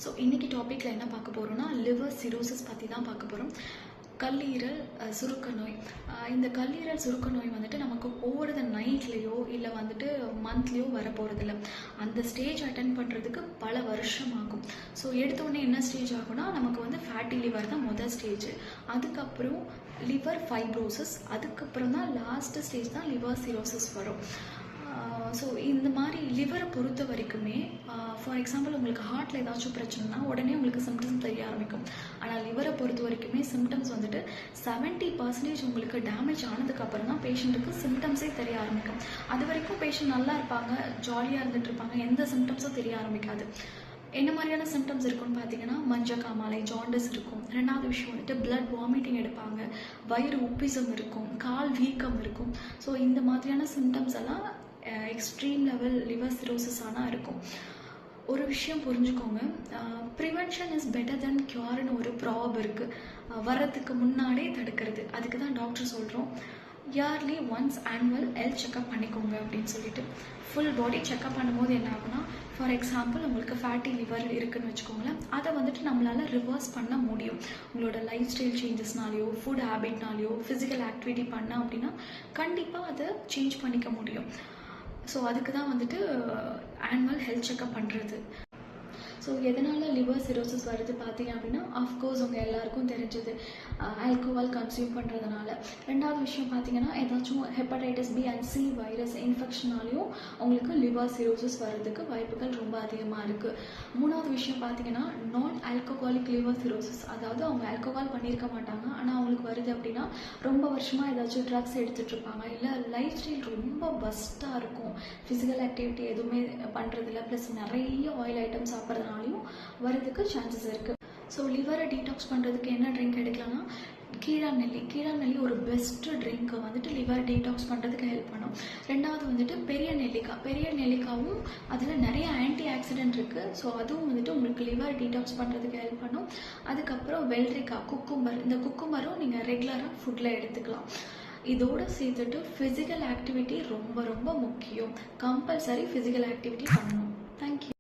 So இன்றைக்கி டாப்பிக்கில் என்ன பார்க்க போகிறோம்னா லிவர் சிரோசிஸ் பற்றி தான் பார்க்க போகிறோம். கல்லீரல் சுருக்க நோய். இந்த கல்லீரல் சுருக்க நோய் வந்துட்டு நமக்கு ஓவர் த நைட்லேயோ இல்லை வந்துட்டு மந்த்லேயோ வர போகிறதில்ல. அந்த ஸ்டேஜ் அட்டன் பண்ணுறதுக்கு பல வருஷம் ஆகும். ஸோ எடுத்தோடனே என்ன ஸ்டேஜ் ஆகும்னா நமக்கு வந்து ஃபேட்டி லிவர் தான் முதல் ஸ்டேஜ், அதுக்கப்புறம் லிவர் ஃபைப்ரோசிஸ், அதுக்கப்புறம் தான் லாஸ்ட் ஸ்டேஜ் தான் லிவர் சிரோசிஸ் வரும். ஸோ இந்த மாதிரி லிவரை பொறுத்த வரைக்குமே ஃபார் எக்ஸாம்பிள் உங்களுக்கு ஹார்ட்டில் ஏதாச்சும் பிரச்சனைனா உடனே உங்களுக்கு சிம்டம்ஸ் தெரிய ஆரம்பிக்கும். ஆனால் லிவரை பொறுத்த வரைக்குமே சிம்டம்ஸ் வந்துட்டு 70% உங்களுக்கு டேமேஜ் ஆனதுக்கப்புறம் தான் பேஷண்ட்டுக்கு சிம்டம்ஸே தெரிய ஆரம்பிக்கும். அது வரைக்கும் பேஷண்ட் நல்லா இருப்பாங்க, ஜாலியாக இருந்துட்டு இருப்பாங்க, எந்த சிம்டம்ஸும் தெரிய ஆரம்பிக்காது. என்ன மாதிரியான சிம்டம்ஸ் இருக்குன்னு பார்த்தீங்கன்னா மஞ்சக்காமாலை, ஜாண்டிஸ் இருக்கும். ரெண்டாவது விஷயம் வந்துட்டு பிளட் வாமிட்டிங் எடுப்பாங்க, வயிறு உப்பிசம் இருக்கும், கால் வீக்கம் இருக்கும். ஸோ இந்த மாதிரியான சிம்டம்ஸ் எல்லாம் எக்ஸ்ட்ரீம் லெவல் லிவர் சிரோசிஸ் ஆனால் இருக்கும். ஒரு விஷயம் புரிஞ்சுக்கோங்க, ப்ரிவென்ஷன் இஸ் பெட்டர் தென் க்யூர்னு ஒரு ப்ராப் இருக்குது. வர்றதுக்கு முன்னாடியே தடுக்கிறது. அதுக்கு தான் டாக்டர் சொல்கிறோம் early once annual health checkup பண்ணிக்கோங்க அப்படின்னு சொல்லிட்டு. ஃபுல் பாடி செக்அப் பண்ணும்போது என்ன ஆகுனா, ஃபார் எக்ஸாம்பிள் உங்களுக்கு ஃபேட்டி லிவர் இருக்குதுன்னு வச்சுக்கோங்களேன், அதை வந்துட்டு நம்மளால் ரிவர்ஸ் பண்ண முடியும். உங்களோட லைஃப் ஸ்டைல் சேஞ்சஸ்னாலேயோ ஃபுட் ஹேபிட்னாலேயோ ஃபிசிக்கல் ஆக்டிவிட்டி பண்ண அப்படின்னா கண்டிப்பாக அதை சேஞ்ச் பண்ணிக்க முடியும். ஸோ அதுக்கு தான் வந்துட்டு ஆனுவல் ஹெல்த் செக்அப் பண்ணுறது. ஸோ எதனால் லிவர் சிரோசிஸ் வருது பார்த்தீங்க அப்படின்னா, ஆஃப்கோர்ஸ் உங்கள் எல்லாருக்கும் தெரிஞ்சது ஆல்கோஹால் கன்சியூம் பண்ணுறதுனால. ரெண்டாவது விஷயம் பார்த்தீங்கன்னா ஏதாச்சும் hepatitis B and C virus இன்ஃபெக்ஷனாலையும் உங்களுக்கு லிவர் சிரோசிஸ் வர்றதுக்கு வாய்ப்புகள் ரொம்ப அதிகமாக இருக்குது. மூணாவது விஷயம் பார்த்தீங்கன்னா நான் ஆல்கோஹாலிக் லிவர் சிரோசிஸ், அதாவது அவங்க ஆல்கோஹால் பண்ணியிருக்க மாட்டாங்க, ஆனால் அவங்களுக்கு வருது அப்படின்னா ரொம்ப வருஷமாக ஏதாச்சும் ட்ரக்ஸ் எடுத்துகிட்டு இருப்பாங்க, இல்லை லைஃப் ஸ்டைல் ரொம்ப பஸ்ட்டாக இருக்கும், ஃபிசிக்கல் ஆக்டிவிட்டி எதுவுமே பண்ணுறதில்ல, ப்ளஸ் நிறைய ஆயில் ஐட்டம் சாப்பிட்றதுனாலையும் வரதுக்கு சான்சஸ் இருக்குது. ஸோ லிவரை டீடாக்ஸ் பண்ணுறதுக்கு என்ன ட்ரிங்க் எடுக்கலாம்னா கீழாநெல்லி ஒரு பெஸ்ட்டு ட்ரிங்க்கு வந்துட்டு லிவர் டீடாக்ஸ் பண்ணுறதுக்கு ஹெல்ப் பண்ணும். ரெண்டாவது வந்துட்டு பெரிய நெல்லிக்காவும் அதில் நிறைய ஆன்டி ஆக்சிடென்ட் இருக்குது. ஸோ அதுவும் வந்துட்டு உங்களுக்கு லிவர் டீடாக்ஸ் பண்ணுறதுக்கு ஹெல்ப் பண்ணும். அதுக்கப்புறம் வெள்ளரிக்காய், குக்கும்பர், இந்த குக்கும்பரும் நீங்கள் ரெகுலராக ஃபுட்டில் எடுத்துக்கலாம். இதோடு சேர்த்துட்டு ஃபிசிக்கல் ஆக்டிவிட்டி ரொம்ப ரொம்ப முக்கியம். கம்பல்சரி ஃபிசிக்கல் ஆக்டிவிட்டி பண்ணணும்.